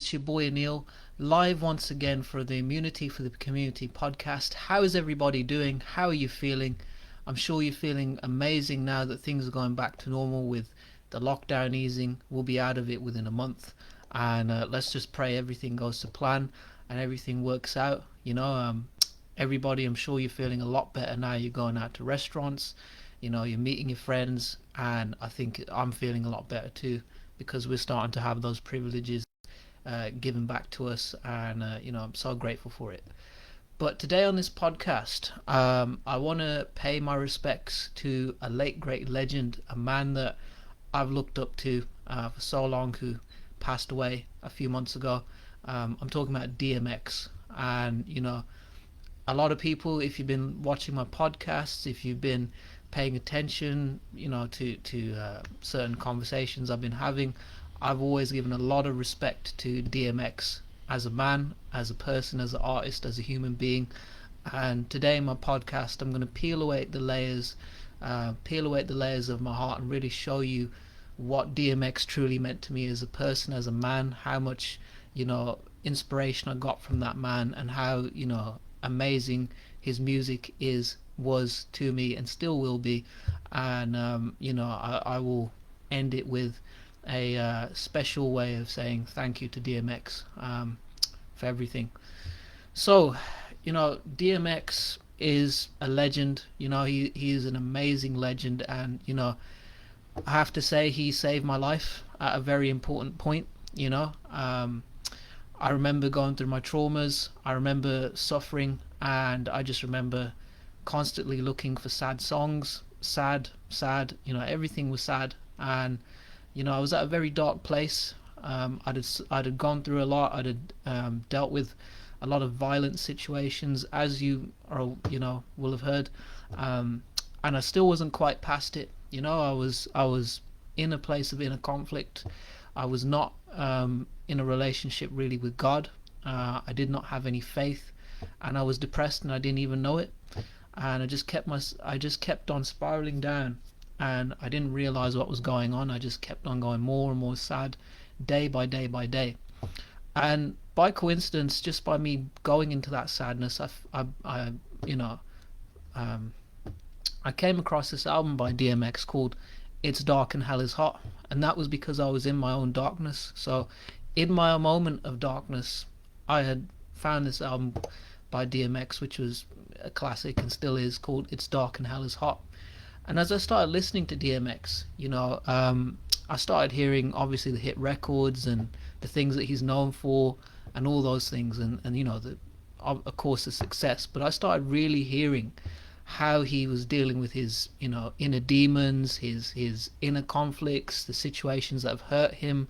It's your boy Neil, live once again for the Immunity for the Community podcast. How is everybody doing? How are you feeling? I'm sure you're feeling amazing now that things are going back to normal with the lockdown easing. We'll be out of it within a month, and let's just pray everything goes to plan and everything works out. Everybody, I'm sure you're feeling a lot better now. You're going out to restaurants, you're meeting your friends, and I think I'm feeling a lot better too because we're starting to have those privileges given back to us, and I'm so grateful for it. But today on this podcast, I want to pay my respects to a late great legend, a man that I've looked up to for so long, who passed away a few months ago. I'm talking about DMX, and a lot of people, if you've been watching my podcasts, if you've been paying attention, to certain conversations I've been having, I've always given a lot of respect to DMX as a man, as a person, as an artist, as a human being. And today in my podcast, I'm going to peel away the layers of my heart and really show you what DMX truly meant to me as a person, as a man, how much, inspiration I got from that man, and how, amazing his music was to me and still will be. And, I will end it with a special way of saying thank you to DMX for everything. So, DMX is a legend. He is an amazing legend, and I have to say he saved my life at a very important point. I remember going through my traumas. I remember suffering, and I just remember constantly looking for sad songs, sad. Everything was sad, and I was at a very dark place. I'd gone through a lot. I'd dealt with a lot of violent situations, as you will have heard, and I still wasn't quite past it. I was in a place of inner conflict. I was not in a relationship really with God. I did not have any faith, and I was depressed, and I didn't even know it. And I just kept on spiraling down, and I didn't realize what was going on. I just kept on going more and more sad, day by day by day. And by coincidence, just by me going into that sadness, I came across this album by DMX called "It's Dark and Hell is Hot," and that was because I was in my own darkness. So, in my moment of darkness, I had found this album by DMX, which was a classic and still is, called "It's Dark and Hell is Hot." And as I started listening to DMX, I started hearing obviously the hit records and the things that he's known for and all those things, and of course the success. But I started really hearing how he was dealing with his inner demons, his inner conflicts, the situations that have hurt him.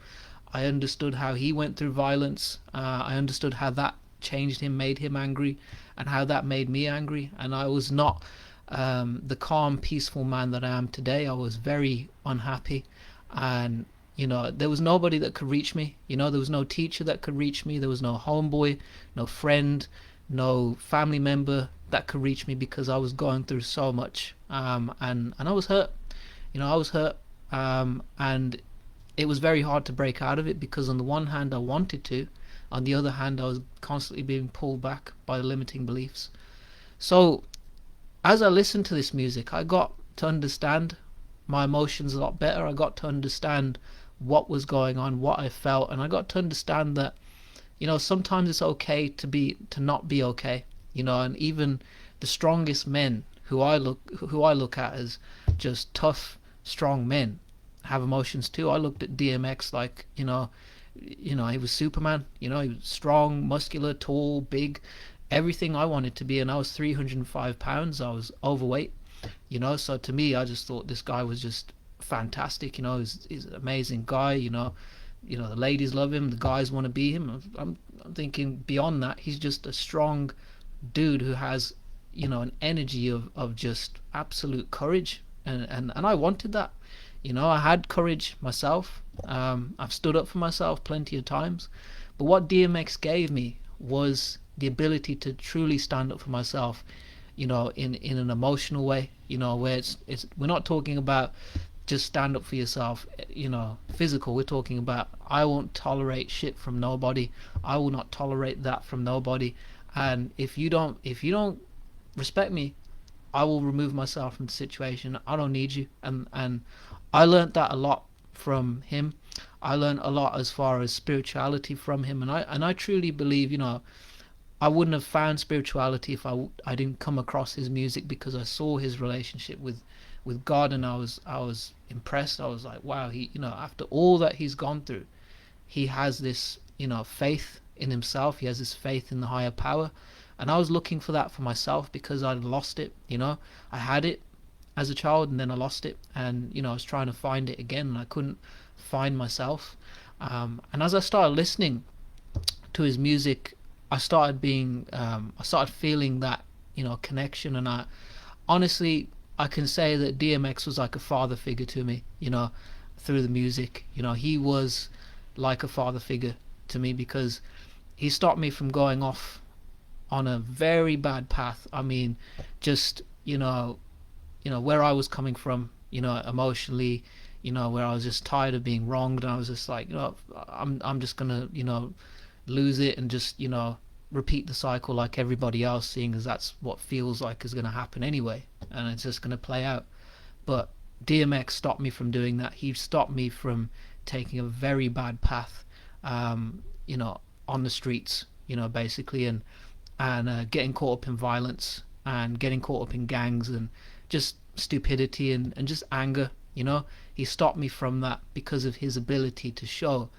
I understood how he went through violence. I understood how that changed him, made him angry, and how that made me angry. And I was not the calm, peaceful man that I am today. I was very unhappy, and there was nobody that could reach me. There was no teacher that could reach me. There was no homeboy, no friend, no family member that could reach me, because I was going through so much, and I was hurt. I was hurt, and it was very hard to break out of it, because on the one hand I wanted to, on the other hand I was constantly being pulled back by the limiting beliefs. So as I listened to this music, I got to understand my emotions a lot better. I got to understand what was going on, what I felt, and I got to understand that sometimes it's okay to not be okay. And even the strongest men who I look at as just tough, strong men have emotions too. I looked at DMX like he was Superman. He was strong, muscular, tall, big, everything I wanted to be. And I was 305 pounds. I was overweight. So to me, I just thought this guy was just fantastic. He's an amazing guy. The ladies love him, the guys want to be him. I'm thinking beyond that, he's just a strong dude who has an energy of just absolute courage, and I wanted that. I had courage myself. I've stood up for myself plenty of times, but what DMX gave me was the ability to truly stand up for myself, in an emotional way, where it's we're not talking about just stand up for yourself. Physical, we're talking about, I won't tolerate shit from nobody. I will not tolerate that from nobody. And if you don't respect me, I will remove myself from the situation. I don't need you. And I learned that a lot from him. I learned a lot as far as spirituality from him, and I truly believe, I wouldn't have found spirituality if I didn't come across his music, because I saw his relationship with God, and I was impressed. I was like, wow, he, after all that he's gone through, he has this, faith in himself. He has this faith in the higher power, and I was looking for that for myself, because I'd lost it. I had it as a child, and then I lost it, and I was trying to find it again, and I couldn't find myself. And as I started listening to his music, I started feeling that, connection. And I honestly, I can say that DMX was like a father figure to me, through the music. He was like a father figure to me, because he stopped me from going off on a very bad path. I mean, just, where I was coming from, emotionally, where I was just tired of being wronged, and I was just like, I'm just gonna, lose it, and just, repeat the cycle like everybody else, seeing as that's what feels like is gonna happen anyway, and it's just gonna play out. But DMX stopped me from doing that. He stopped me from taking a very bad path, on the streets, basically, and getting caught up in violence, and getting caught up in gangs, and just stupidity, and just anger. He stopped me from that because of his ability to show,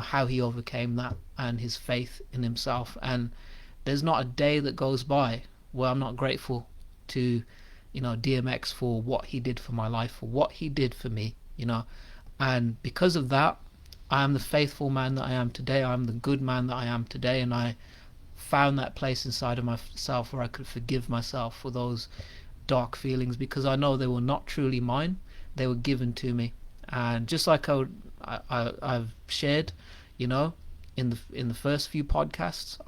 how he overcame that, and his faith in himself. And there's not a day that goes by where I'm not grateful to, DMX, for what he did for my life, for what he did for me. And because of that, I am the faithful man that I am today. I am the good man that I am today. And I found that place inside of myself where I could forgive myself for those dark feelings, because I know they were not truly mine. They were given to me. And just like I've shared, in the first few podcasts,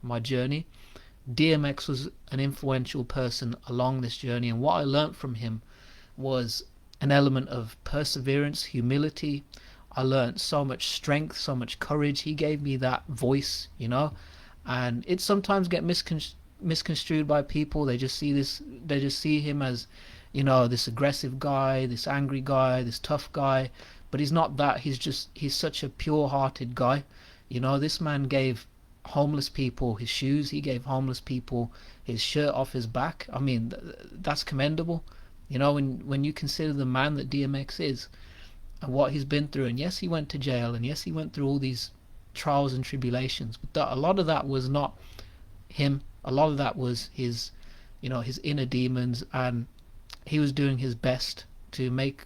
my journey, DMX was an influential person along this journey. And what I learned from him was an element of perseverance, humility. I learned so much strength, so much courage. He gave me that voice, and it sometimes get misconstrued by people. They just see him as, this aggressive guy, this angry guy, this tough guy. But he's not that. He's such a pure-hearted guy. This man gave homeless people his shoes. He gave homeless people his shirt off his back. I mean, that's commendable. When you consider the man that DMX is, and what he's been through. And yes, he went to jail, and yes, he went through all these trials and tribulations. But a lot of that was not him. A lot of that was his inner demons, and he was doing his best to make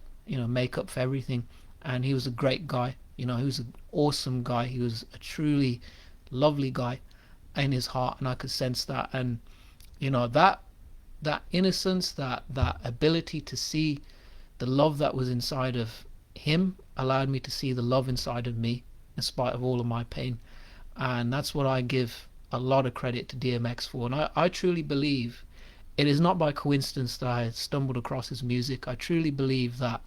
up for everything. And he was a great guy. He was an awesome guy. He was a truly lovely guy in his heart, and I could sense that. And that innocence, that ability to see the love that was inside of him, allowed me to see the love inside of me, in spite of all of my pain. And that's what I give a lot of credit to DMX for. And I truly believe it is not by coincidence that I stumbled across his music. I truly believe that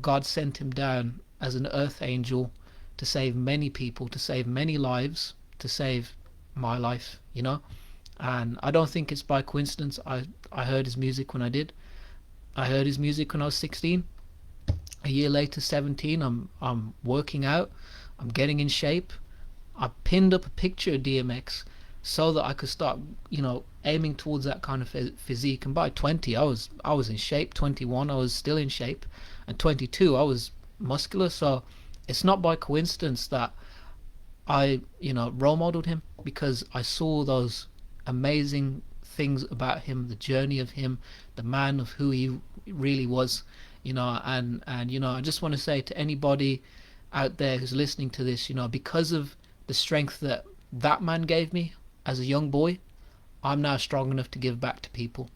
God sent him down as an earth angel to save many people, to save many lives, to save my life. And I don't think it's by coincidence I heard his music when I did. I heard his music when I was 16. A year later, 17, I'm working out, I'm getting in shape. I pinned up a picture of DMX so that I could start, aiming towards that kind of physique. And by 20, I was in shape. 21, I was still in shape, and 22, I was muscular. So it's not by coincidence that I, role modeled him, because I saw those amazing things about him, the journey of him, the man of who he really was. And I just want to say to anybody out there who's listening to this, because of the strength that man gave me as a young boy, I'm now strong enough to give back to people.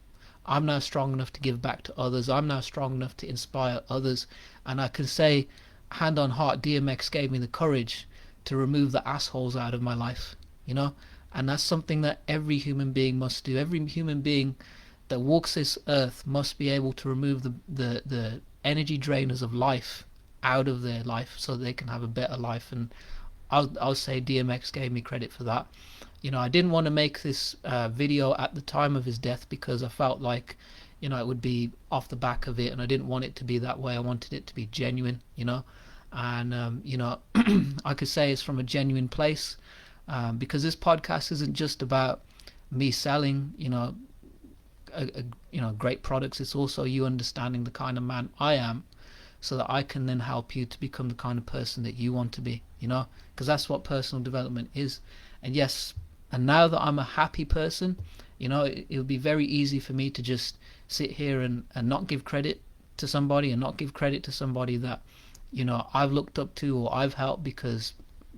I'm now strong enough to give back to others. I'm now strong enough to inspire others. And I can say, hand on heart, DMX gave me the courage to remove the assholes out of my life, and that's something that every human being must do. Every human being that walks this earth must be able to remove the energy drainers of life out of their life so they can have a better life. And I'll say DMX gave me credit for that. You know, I didn't want to make this video at the time of his death because I felt like, you know, it would be off the back of it, and I didn't want it to be that way. I wanted it to be genuine, you know. And you know, I could say it's from a genuine place, because this podcast isn't just about me selling, you know, great products. It's also you understanding the kind of man I am, so that I can then help you to become the kind of person that you want to be, you know, because that's what personal development is. And yes, and now that I'm a happy person, you know, it would be very easy for me to just sit here and not give credit to somebody, and not give credit to somebody that, you know, I've looked up to or I've helped, because,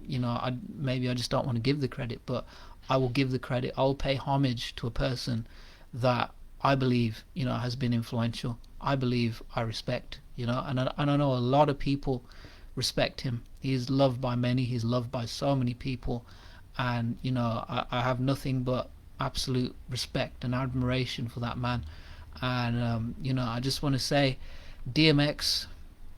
you know, maybe I just don't want to give the credit. But I will give the credit. I'll pay homage to a person that I believe, you know, has been influential. I believe I respect, you know, and I know a lot of people respect him. He's loved by many. He's loved by so many people. And, you know, I have nothing but absolute respect and admiration for that man. And, you know, I just want to say, DMX,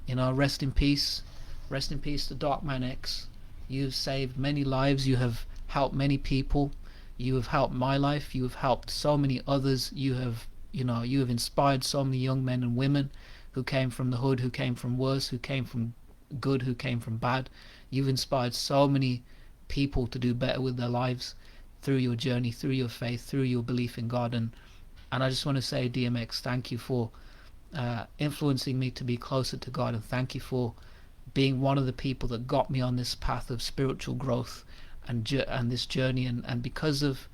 you know, rest in peace. Rest in peace to Darkman X. You've saved many lives. You have helped many people. You have helped my life. You have helped so many others. You have, you know, you have inspired so many young men and women who came from the hood, who came from worse, who came from good, who came from bad. You've inspired so many people to do better with their lives through your journey, through your faith, through your belief in God. And I just want to say, DMX, thank you for influencing me to be closer to God, and thank you for being one of the people that got me on this path of spiritual growth and this journey. And because of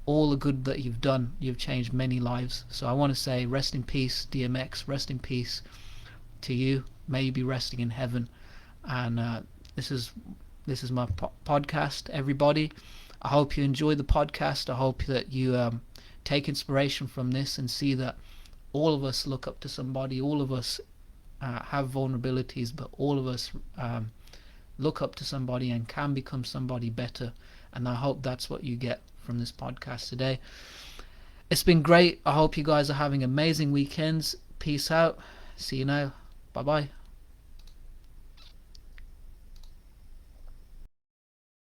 all the good that you've done, you've changed many lives. So I want to say, rest in peace, DMX. Rest in peace to you. May you be resting in heaven. And this is my podcast, everybody. I hope you enjoy the podcast. I hope that you take inspiration from this and see that all of us look up to somebody. All of us have vulnerabilities, but all of us look up to somebody and can become somebody better. And I hope that's what you get from this podcast today. It's been great. I hope you guys are having amazing weekends. Peace out. See you now. Bye bye.